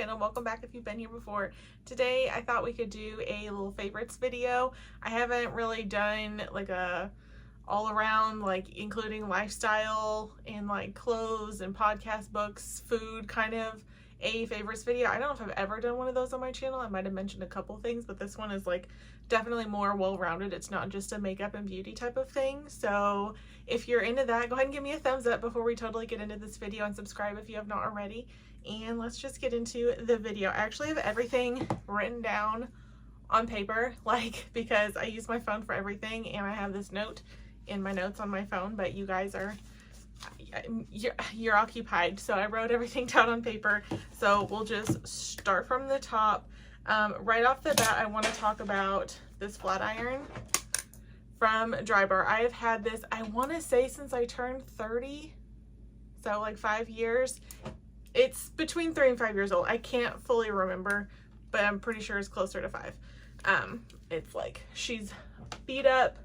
channel. Welcome back if you've been here before. Today I thought we could do a little favorites video. I haven't really done like a all around, like including lifestyle and like clothes and podcast, books, food, kind of a favorites video. I don't know if I've ever done one of those on my channel. I might have mentioned a couple things, but this one is like definitely more well-rounded. It's not just a makeup and beauty type of thing. So if you're into that, go ahead and give me a thumbs up before we totally get into this video, and subscribe if you have not already. And let's just get into the video. I actually have everything written down on paper, like, because I use my phone for everything, and I have this note in my notes on my phone, but you guys are you're occupied, so I wrote everything down on paper. So we'll just start from the top. Right off the bat, I want to talk about this flat iron from Drybar. I have had this, I want to say, since I turned 30, so like 5 years. It's between 3 and 5 years old. I can't fully remember, but I'm pretty sure it's closer to 5. It's like, she's beat up,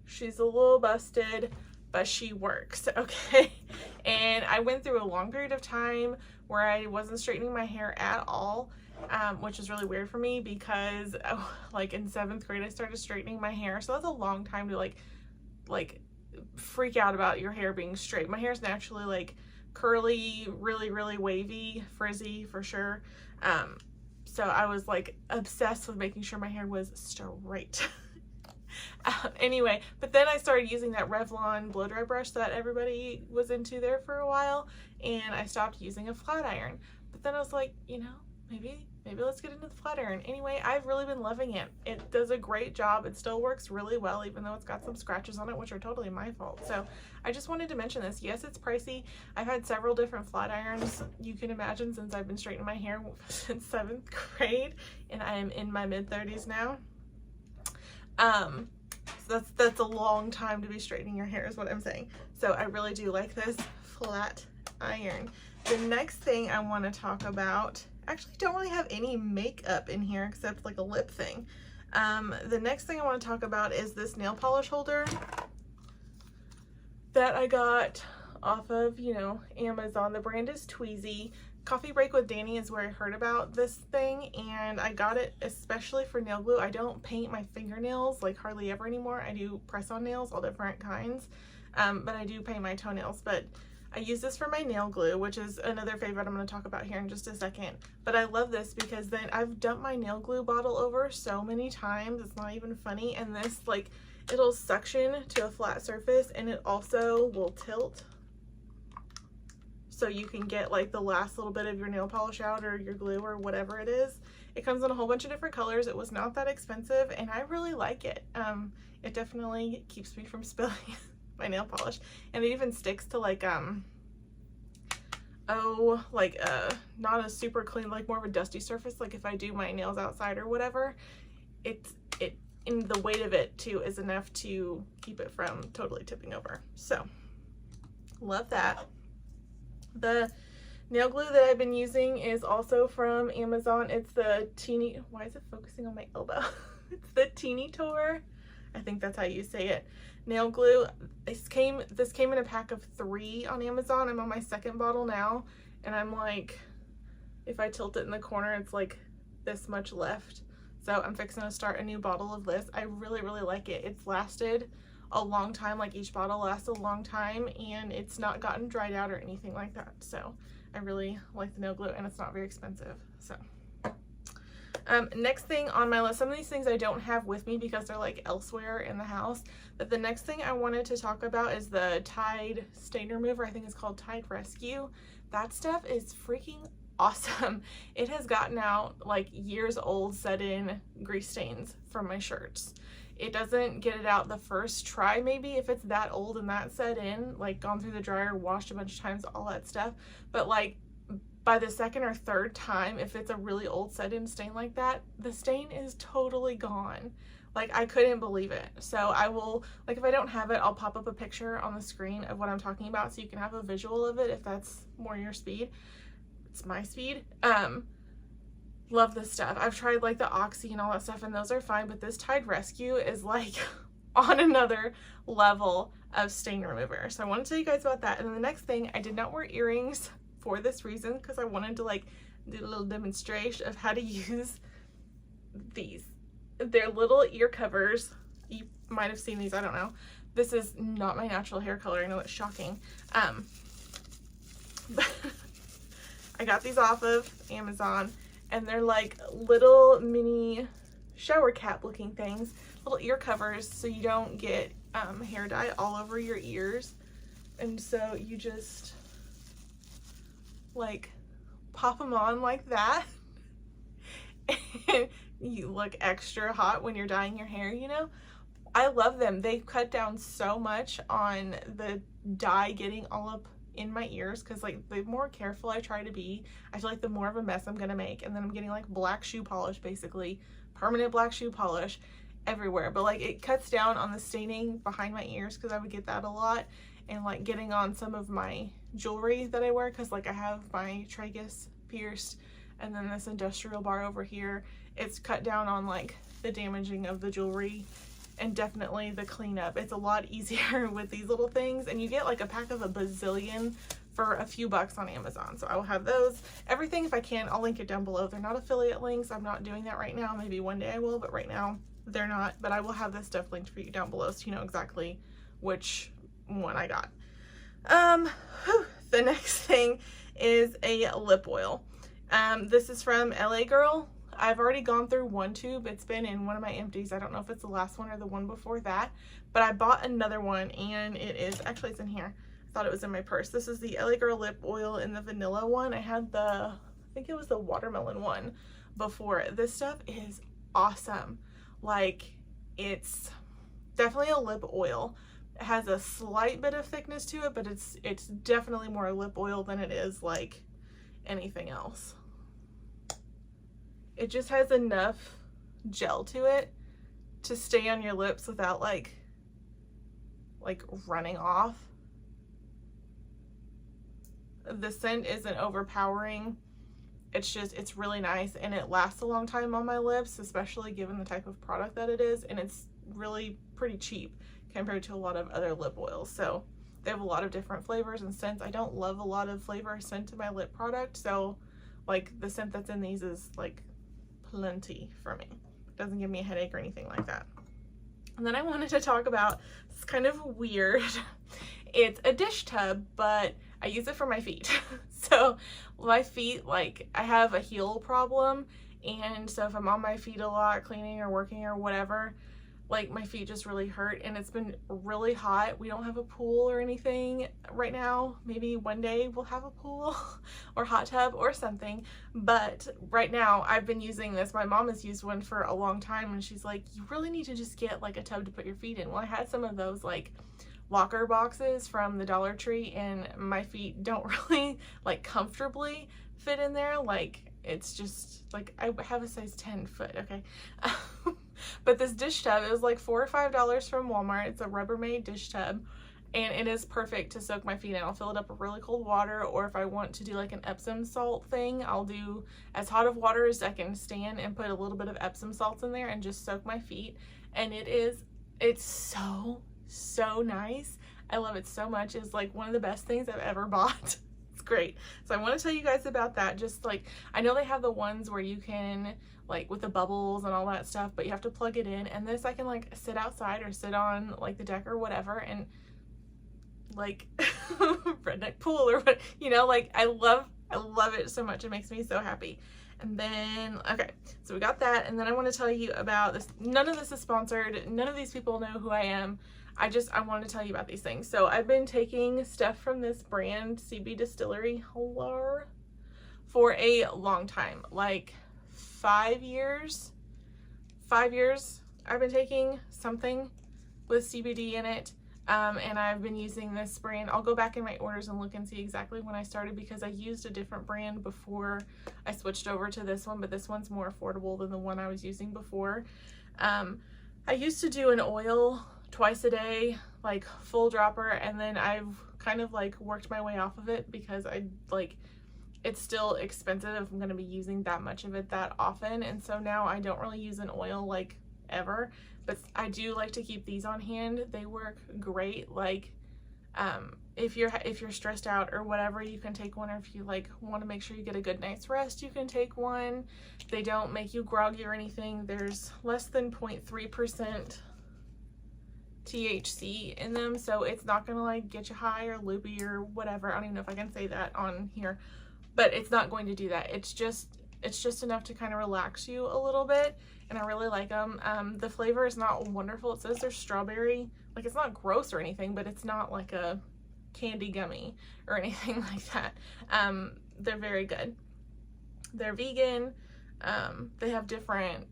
she's a little busted, but she works, okay? And I went through a long period of time where I wasn't straightening my hair at all, which is really weird for me because like in 7th grade I started straightening my hair. So that's a long time to like freak out about your hair being straight. My hair is naturally like curly, really wavy, frizzy for sure. So I was like obsessed with making sure my hair was straight. Anyway, but then I started using that Revlon blow dry brush that everybody was into there for a while, and I stopped using a flat iron. But then I was like, you know, maybe let's get into the flat iron. Anyway, I've really been loving it. It does a great job. It still works really well, even though it's got some scratches on it, which are totally my fault. So I just wanted to mention this. Yes, it's pricey. I've had several different flat irons, you can imagine, since I've been straightening my hair since 7th grade, and I am in my mid-30s now. So that's a long time to be straightening your hair, is what I'm saying. So I really do like this flat iron. The next thing I want to talk about, actually don't really have any makeup in here except like a lip thing. The next thing I want to talk about is this nail polish holder that I got off of, you know, Amazon. The brand is Tweezy. Coffee Break with Danny is where I heard about this thing, and I got it especially for nail glue. I don't paint my fingernails like hardly ever anymore. I do press-on nails, all different kinds, but I do paint my toenails. But I use this for my nail glue, which is another favorite I'm going to talk about here in just a second. But I love this because then I've dumped my nail glue bottle over so many times, it's not even funny. And this, like, it'll suction to a flat surface, and it also will tilt, so you can get like the last little bit of your nail polish out, or your glue, or whatever it is. It comes in a whole bunch of different colors. It was not that expensive, and I really like it. It definitely keeps me from spilling my nail polish, and it even sticks to like not a super clean, like more of a dusty surface. Like if I do my nails outside or whatever, and the weight of it too is enough to keep it from totally tipping over. So love that. The nail glue that I've been using is also from Amazon. It's the teeny, why is it focusing on my elbow? It's the Teeny Tour, I think that's how you say it, nail glue. This came in a pack of 3 on Amazon. I'm on my 2nd bottle now, and I'm like, if I tilt it in the corner, it's like this much left. So I'm fixing to start a new bottle of this. I really like it. It's lasted a long time, like each bottle lasts a long time, and it's not gotten dried out or anything like that. So I really like the nail glue, and it's not very expensive. So next thing on my list, some of these things I don't have with me because they're like elsewhere in the house, but the next thing I wanted to talk about is the Tide stain remover. I think it's called Tide Rescue. That stuff is freaking awesome. It has gotten out like years old set in grease stains from my shirts. It doesn't get it out the first try, maybe, if it's that old and that set in, like gone through the dryer, washed a bunch of times, all that stuff. But like by the 2nd or 3rd time, if it's a really old set in stain like that, the stain is totally gone. Like, I couldn't believe it. So I will, like, if I don't have it, I'll pop up a picture on the screen of what I'm talking about so you can have a visual of it if that's more your speed. It's my speed. Love this stuff. I've tried like the Oxy and all that stuff, and those are fine, but this Tide Rescue is like on another level of stain remover. So I want to tell you guys about that. And then the next thing, I did not wear earrings for this reason, because I wanted to like do a little demonstration of how to use these. They're little ear covers. You might have seen these, I don't know. This is not my natural hair color, I know it's shocking. But I got these off of Amazon, and they're like little mini shower cap looking things, little ear covers, so you don't get hair dye all over your ears. And so you just like pop them on like that, and you look extra hot when you're dyeing your hair, you know? I love them. They cut down so much on the dye getting all up in my ears, because like the more careful I try to be, I feel like the more of a mess I'm gonna make. And then I'm getting like black shoe polish, basically permanent black shoe polish everywhere. But like it cuts down on the staining behind my ears, because I would get that a lot, and like getting on some of my jewelry that I wear, because like I have my tragus pierced and then this industrial bar over here. It's cut down on like the damaging of the jewelry and definitely the cleanup. It's a lot easier with these little things, and you get like a pack of a bazillion for a few bucks on Amazon. So I will have those. Everything, if I can, I'll link it down below. They're not affiliate links. I'm not doing that right now. Maybe one day I will, but right now they're not. But I will have this stuff linked for you down below, so you know exactly which one I got. The next thing is a lip oil. This is from LA Girl. I've already gone through one tube. It's been in one of my empties. I don't know if it's the last one or the one before that, but I bought another one, and it is, actually it's in here. I thought it was in my purse. This is the LA Girl lip oil in the vanilla one. I had the, I think it was the watermelon one before. This stuff is awesome. Like, it's definitely a lip oil. It has a slight bit of thickness to it, but it's definitely more lip oil than it is like anything else. It just has enough gel to it to stay on your lips without like running off. The scent isn't overpowering. It's just, it's really nice, and it lasts a long time on my lips, especially given the type of product that it is, and it's really pretty cheap compared to a lot of other lip oils. So they have a lot of different flavors and scents. I don't love a lot of flavor or scent to my lip product, so like the scent that's in these is like plenty for me. It doesn't give me a headache or anything like that. And then I wanted to talk about, it's kind of weird. It's a dish tub, but I use it for my feet. So my feet, like I have a heel problem, and so if I'm on my feet a lot cleaning or working or whatever, like my feet just really hurt, and it's been really hot. We don't have a pool or anything right now. Maybe one day we'll have a pool or hot tub or something, but right now I've been using this. My mom has used one for a long time, and she's like, you really need to just get like a tub to put your feet in. Well, I had some of those like locker boxes from the Dollar Tree, and my feet don't really like comfortably fit in there. Like it's just like, I have a size 10 foot, okay? But this dish tub, it was like $4 or $5 from Walmart. It's a Rubbermaid dish tub, and it is perfect to soak my feet in. I'll fill it up with really cold water, or if I want to do like an Epsom salt thing, I'll do as hot of water as I can stand and put a little bit of Epsom salts in there and just soak my feet. And it's so nice. I love it so much. It's like one of the best things I've ever bought. It's great. So I want to tell you guys about that. Just like, I know they have the ones where you can like with the bubbles and all that stuff, but you have to plug it in, and this I can like sit outside or sit on like the deck or whatever, and like redneck pool or what, you know, like I love it so much. It makes me so happy. And then, okay, so we got that, and then I want to tell you about this. None of this is sponsored. None of these people know who I am. I want to tell you about these things. So I've been taking stuff from this brand, CB Distillery, hello, for a long time, like 5 years. 5 years I've been taking something with CBD in it. And I've been using this brand. I'll go back in my orders and look and see exactly when I started, because I used a different brand before I switched over to this one, but this one's more affordable than the one I was using before. I used to do an oil twice a day, like full dropper, and then I've kind of like worked my way off of it because it's still expensive if I'm going to be using that much of it that often. And so now I don't really use an oil like ever, but I do like to keep these on hand. They work great. Like If you're stressed out or whatever, you can take one, or if you like want to make sure you get a good night's rest, you can take one. They don't make you groggy or anything. There's less than 0.3% THC in them, so it's not gonna like get you high or loopy or whatever. I don't even know if I can say that on here, but it's not going to do that. It's just enough to kind of relax you a little bit, and I really like them. The flavor is not wonderful. It says there's strawberry. Like, it's not gross or anything, but it's not like a candy gummy or anything like that. They're very good. They're vegan. They have different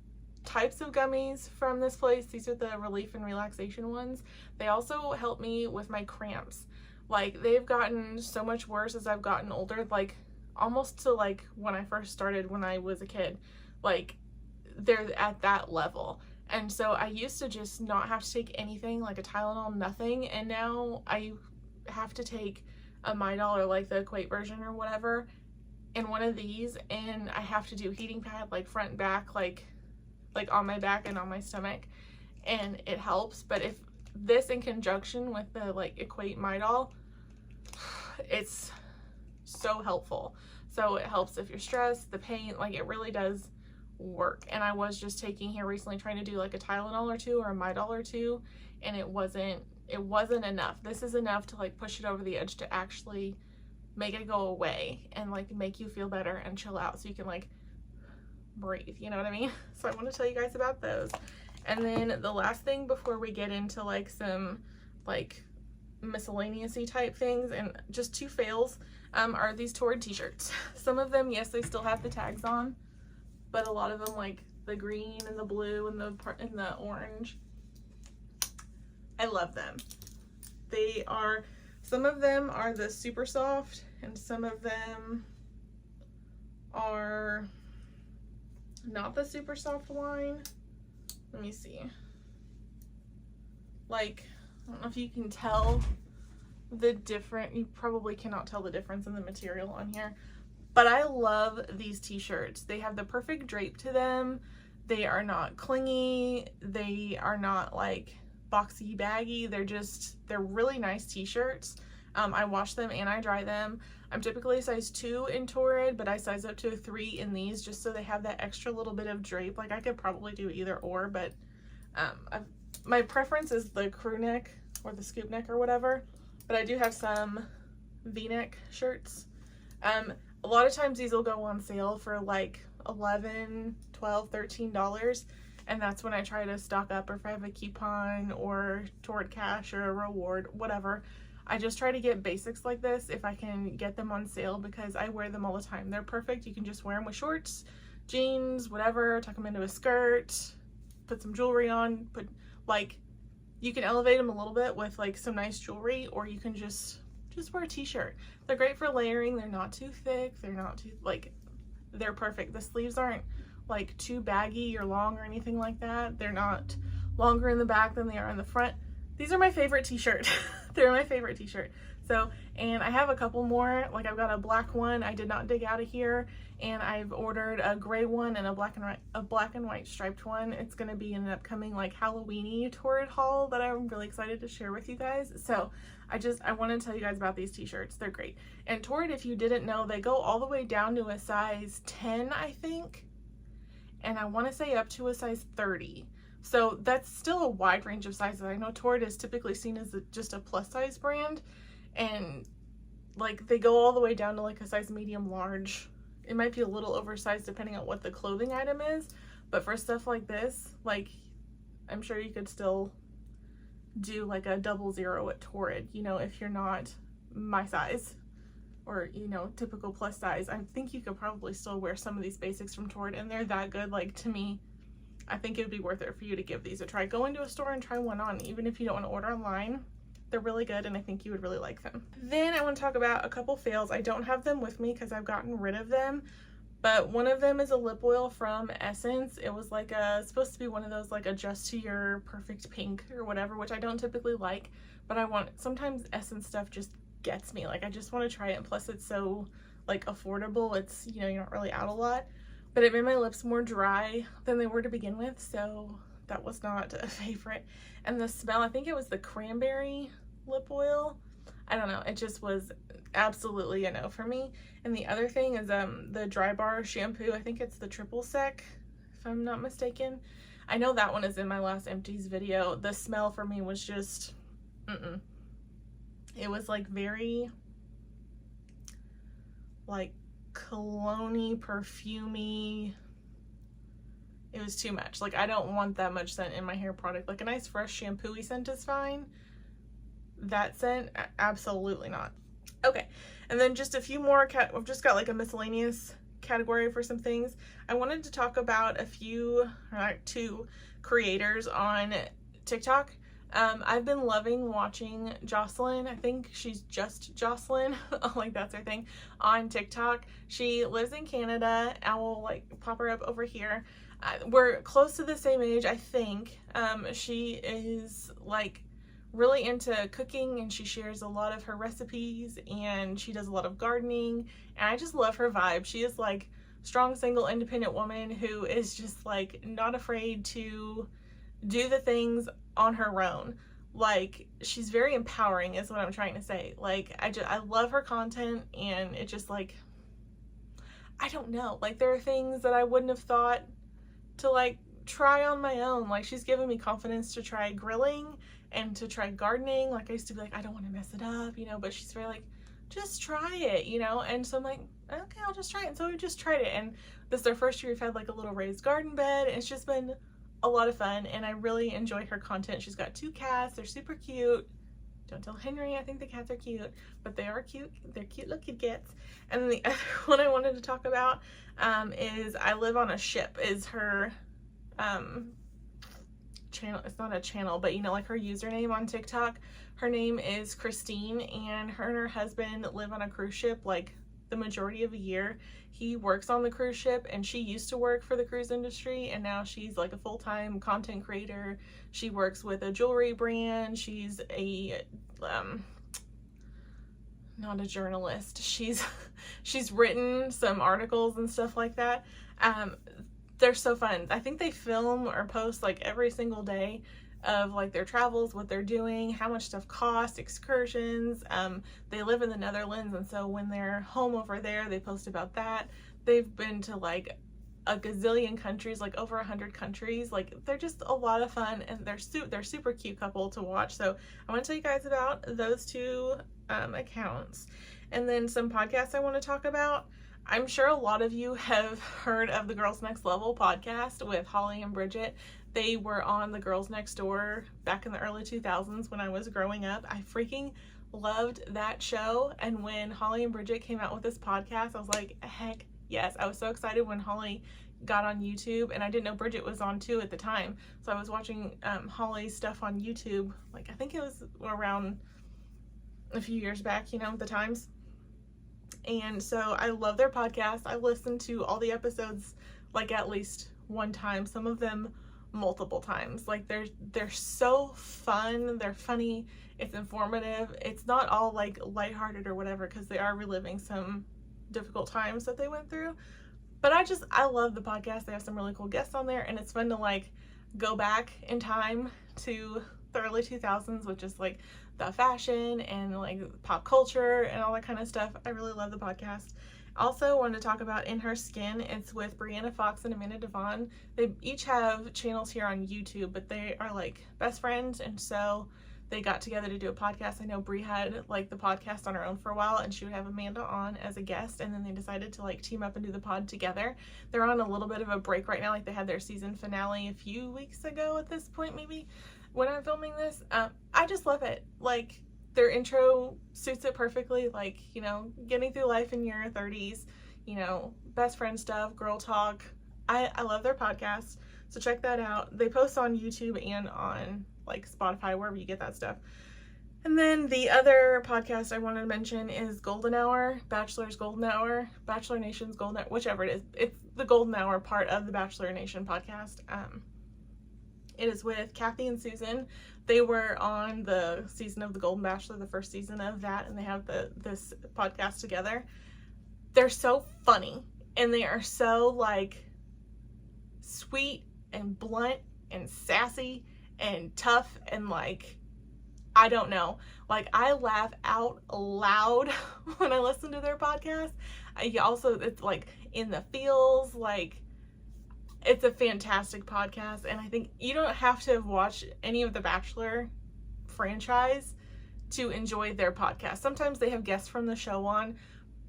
types of gummies from this place. These are the relief and relaxation ones. They also help me with my cramps. Like, they've gotten so much worse as I've gotten older, like almost to like when I first started when I was a kid. Like, they're at that level. And so I used to just not have to take anything, like a Tylenol, nothing, and now I have to take a Midol or like the Equate version or whatever in one of these, and I have to do heating pad like front and back, like on my back and on my stomach, and it helps. But if this in conjunction with the like Equate Midol, it's so helpful. So it helps if you're stressed, the pain, like it really does work. And I was just taking here recently trying to do like a Tylenol or two or a Midol or two, and it wasn't enough. This is enough to like push it over the edge to actually make it go away and like make you feel better and chill out so you can like breathe, you know what I mean? So I want to tell you guys about those. And then the last thing before we get into like some like miscellaneous-y type things and just two fails, are these Torrid t-shirts. Some of them, yes, they still have the tags on, but a lot of them, like the green and the blue and the orange, I love them. Some of them are the super soft, and some of them are not the super soft line. Let me see. Like, I don't know if you can tell you probably cannot tell the difference in the material on here, but I love these t-shirts. They have the perfect drape to them. They are not clingy. They are not like boxy baggy. They're really nice t-shirts. I wash them and I dry them. I'm typically a size 2 in Torrid, but I size up to a 3 in these just so they have that extra little bit of drape. Like, I could probably do either or, but my preference is the crew neck or the scoop neck or whatever, but I do have some V-neck shirts. A lot of times these will go on sale for like $11, $12, $13, and that's when I try to stock up, or if I have a coupon or Torrid cash or a reward, whatever. I just try to get basics like this if I can get them on sale, because I wear them all the time. They're perfect. You can just wear them with shorts, jeans, whatever, tuck them into a skirt, put some jewelry on, you can elevate them a little bit with like some nice jewelry, or you can just wear a t-shirt. They're great for layering. They're not too thick. They're not too, they're perfect. The sleeves aren't like too baggy or long or anything like that. They're not longer in the back than they are in the front. These are my favorite t-shirt. They're my favorite t-shirt. So, and I have a couple more. Like, I've got a black one I did not dig out of here, and I've ordered a gray one and a black and white striped one. It's going to be an upcoming like Halloween-y Torrid haul that I'm really excited to share with you guys. So I want to tell you guys about these t-shirts. They're great. And Torrid, if you didn't know, they go all the way down to a size 10, I think, and I want to say up to a size 30. So that's still a wide range of sizes. I know Torrid is typically seen as just a plus size brand, and like they go all the way down to like a size medium large. It might be a little oversized depending on what the clothing item is, but for stuff like this, like, I'm sure you could still do like a 00 at Torrid, you know, if you're not my size or, you know, typical plus size. I think you could probably still wear some of these basics from Torrid, and they're that good. Like, to me, I think it would be worth it for you to give these a try. Go into a store and try one on, even if you don't want to order online. They're really good, and I think you would really like them. Then I want to talk about a couple fails. I don't have them with me because I've gotten rid of them, but one of them is a lip oil from Essence. It was like supposed to be one of those like adjust to your perfect pink or whatever, which I don't typically like, but sometimes Essence stuff just gets me. Like, I just want to try it, and plus it's so like affordable. It's, you know, you're not really out a lot, but it made my lips more dry than they were to begin with, so that was not a favorite. And the smell, I think it was the cranberry lip oil. I don't know, it just was absolutely a no for me. And the other thing is the Drybar shampoo. I think it's the triple sec, if I'm not mistaken. I know that one is in my last empties video. The smell for me was just it was like very like cologne-y, perfumey. It was too much. Like, I don't want that much scent in my hair product. Like, a nice fresh shampoo-y scent is fine. That scent, absolutely not. Okay, and then just a few more. I've just got like a miscellaneous category for some things. I wanted to talk about two creators on TikTok. I've been loving watching Jocelyn. I think she's just Jocelyn. Like, that's her thing on TikTok. She lives in Canada. I will like pop her up over here. We're close to the same age, I think. She is like really into cooking, and she shares a lot of her recipes, and she does a lot of gardening, and I just love her vibe. She is like strong, single, independent woman who is just like not afraid to do the things on her own. Like, she's very empowering is what I'm trying to say. Like, I love her content, and it just like, I don't know, like there are things that I wouldn't have thought to like try on my own. Like, she's given me confidence to try grilling and to try gardening. Like, I used to be like, I don't want to mess it up, you know, but she's very like, just try it, you know. And so I'm like, okay, I'll just try it. And so we just tried it, and this is our first year we've had like a little raised garden bed, and it's just been a lot of fun, and I really enjoy her content. She's got 2 cats. They're super cute. Don't tell Henry I think the cats are cute, but they are cute. They're cute little kitty. And then the other one I wanted to talk about is I Live on a Ship is her channel. It's not a channel, but you know, like her username on TikTok. Her name is Christine, and her husband live on a cruise ship like the majority of the year. He works on the cruise ship, and she used to work for the cruise industry, and now she's like a full-time content creator. She works with a jewelry brand. She's a not a journalist. She's written some articles and stuff like that. They're so fun. I think they film or post like every single day of like their travels, what they're doing, how much stuff costs, excursions. They live in the Netherlands, and so when they're home over there, they post about that. They've been to like a gazillion countries, like over 100 countries. Like, they're just a lot of fun, and they're super cute couple to watch. So I want to tell you guys about those 2 accounts, and then some podcasts I want to talk about. I'm sure a lot of you have heard of the Girls Next Level podcast with Holly and Bridget. They were on the Girls Next Door back in the early 2000s when I was growing up. I freaking loved that show. And when Holly and Bridget came out with this podcast, I was like, heck yes. I was so excited when Holly got on YouTube, and I didn't know Bridget was on too at the time. So I was watching Holly's stuff on YouTube. Like, I think it was around a few years back, you know, the times. And so I love their podcast. I've listened to all the episodes like at least one time, some of them multiple times. Like, they're so fun, they're funny, it's informative. It's not all like lighthearted or whatever, because they are reliving some difficult times that they went through. But I love the podcast. They have some really cool guests on there, and it's fun to like go back in time to the early 2000s with just like the fashion and like pop culture and all that kind of stuff. I really love the podcast. Also wanted to talk about In Her Skin. It's with Brianna Fox and Amanda Devon. They each have channels here on YouTube, but they are like best friends, and so they got together to do a podcast. I know Brie had like the podcast on her own for a while, and she would have Amanda on as a guest, and then they decided to like team up and do the pod together. They're on a little bit of a break right now. Like, they had their season finale a few weeks ago at this point, maybe, when I'm filming this. I just love it. Like, their intro suits it perfectly. Like, you know, getting through life in your 30s, you know, best friend stuff, girl talk. I love their podcast, so check that out. They post on YouTube and on like Spotify, wherever you get that stuff. And then the other podcast I wanted to mention is Golden Hour, Bachelor's Golden Hour, Bachelor Nation's Golden Hour, whichever it is. It's the Golden Hour part of the Bachelor Nation podcast. It is with Kathy and Susan. They were on the season of The Golden Bachelor, the first season of that, and they have this podcast together. They're so funny, and they are so like sweet and blunt and sassy and tough, and like I don't know. Like, I laugh out loud when I listen to their podcast. It's like in the feels, like, it's a fantastic podcast. And I think you don't have to have watched any of the Bachelor franchise to enjoy their podcast. Sometimes they have guests from the show on,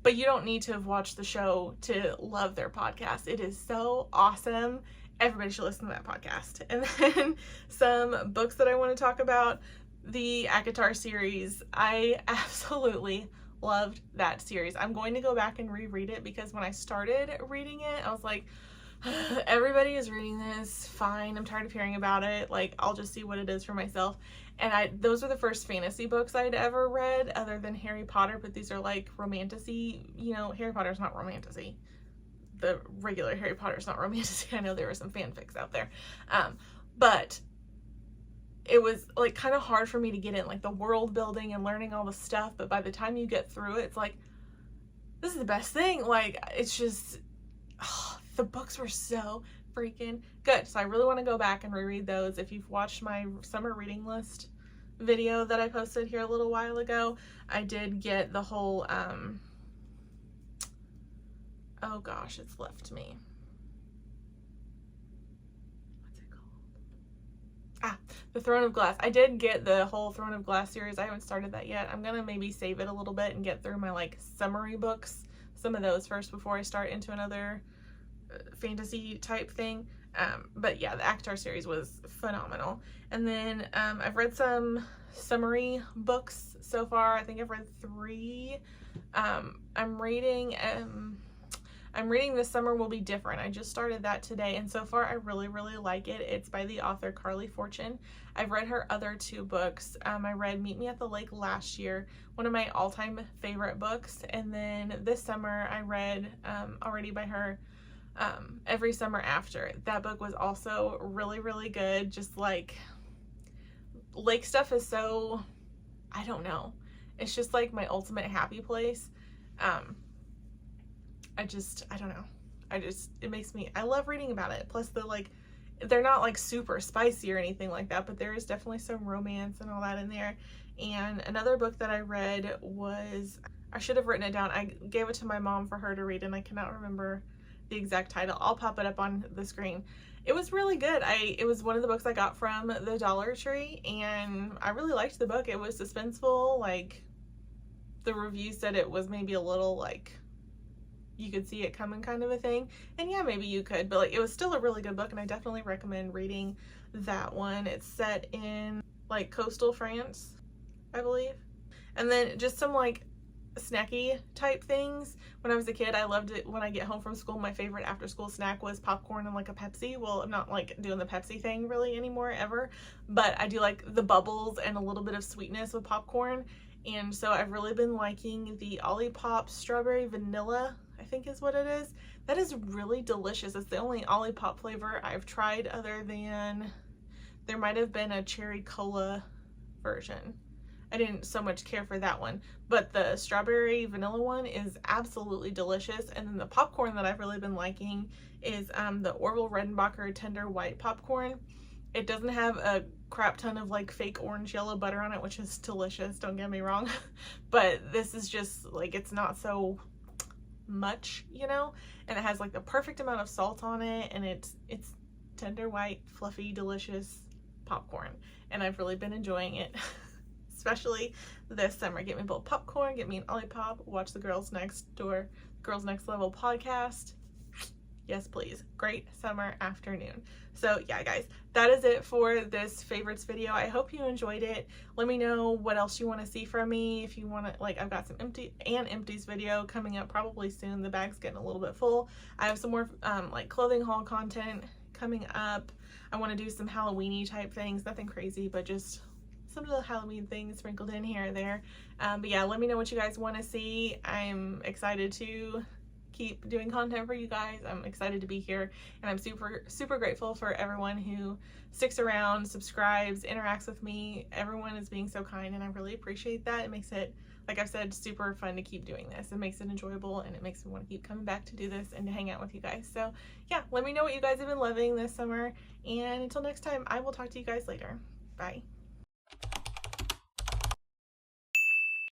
but you don't need to have watched the show to love their podcast. It is so awesome. Everybody should listen to that podcast. And then some books that I want to talk about. The ACOTAR series. I absolutely loved that series. I'm going to go back and reread it because when I started reading it, I was like, everybody is reading this, fine, I'm tired of hearing about it, like, I'll just see what it is for myself. And those are the first fantasy books I'd ever read other than Harry Potter, but these are like romantasy, you know. Harry Potter's not romantasy. The regular Harry Potter's not romantasy. I know there were some fanfics out there. But it was like kind of hard for me to get in, like the world building and learning all the stuff, but by the time you get through it, it's like, this is the best thing. Like, it's just, the books were so freaking good. So I really want to go back and reread those. If you've watched my summer reading list video that I posted here a little while ago, I did get the whole, oh gosh, it's left me. What's it called? The Throne of Glass. I did get the whole Throne of Glass series. I haven't started that yet. I'm gonna maybe save it a little bit and get through my like summary books, some of those first before I start into another fantasy type thing. But yeah, the ACOTAR series was phenomenal. And then I've read some summary books so far. I think I've read 3. I'm reading This Summer Will Be Different. I just started that today, and so far I really, really like it. It's by the author Carly Fortune. I've read her other 2 books. I read Meet Me at the Lake last year, one of my all-time favorite books, and then this summer I read, already by her, Every Summer After. That book was also really, really good. Just like, lake stuff is so, I don't know. It's just like my ultimate happy place. I don't know. It makes me, I love reading about it. Plus they're not like super spicy or anything like that, but there is definitely some romance and all that in there. And another book that I read was, I should have written it down. I gave it to my mom for her to read and I cannot remember the exact title. I'll pop it up on the screen. It was really good. It was one of the books I got from the Dollar Tree and I really liked the book. It was suspenseful. Like, the review said it was maybe a little like, you could see it coming kind of a thing. And yeah, maybe you could, but like, it was still a really good book and I definitely recommend reading that one. It's set in like coastal France, I believe. And then just some like snacky type things. When I was a kid, I loved it. When I get home from school, my favorite after school snack was popcorn and like a Pepsi. Well, I'm not like doing the Pepsi thing really anymore ever, but I do like the bubbles and a little bit of sweetness with popcorn. And so I've really been liking the Olipop strawberry vanilla, I think is what it is. That is really delicious. It's the only Olipop flavor I've tried, other than there might have been a cherry cola version. I didn't so much care for that one, but the strawberry vanilla one is absolutely delicious. And then the popcorn that I've really been liking is the Orville Redenbacher Tender White popcorn. It doesn't have a crap ton of like fake orange yellow butter on it, which is delicious, don't get me wrong. But this is just like, it's not so much, you know, and it has like the perfect amount of salt on it, and it's tender white, fluffy, delicious popcorn, and I've really been enjoying it. Especially this summer. Get me both popcorn, get me an Olipop, watch the Girls Next Door, Girls Next Level podcast. Yes, please. Great summer afternoon. So yeah, guys, that is it for this favorites video. I hope you enjoyed it. Let me know what else you want to see from me. If you want to, like, I've got some empties video coming up probably soon. The bag's getting a little bit full. I have some more like clothing haul content coming up. I want to do some Halloween-y type things. Nothing crazy, but just some little Halloween things sprinkled in here and there. But yeah, let me know what you guys want to see. I'm excited to keep doing content for you guys. I'm excited to be here, and I'm super grateful for everyone who sticks around, subscribes, interacts with me. Everyone is being so kind, and I really appreciate that. It makes it, like I've said, super fun to keep doing this. It makes it enjoyable, and it makes me want to keep coming back to do this and to hang out with you guys. So yeah, let me know what you guys have been loving this summer, and until next time, I will talk to you guys later. Bye.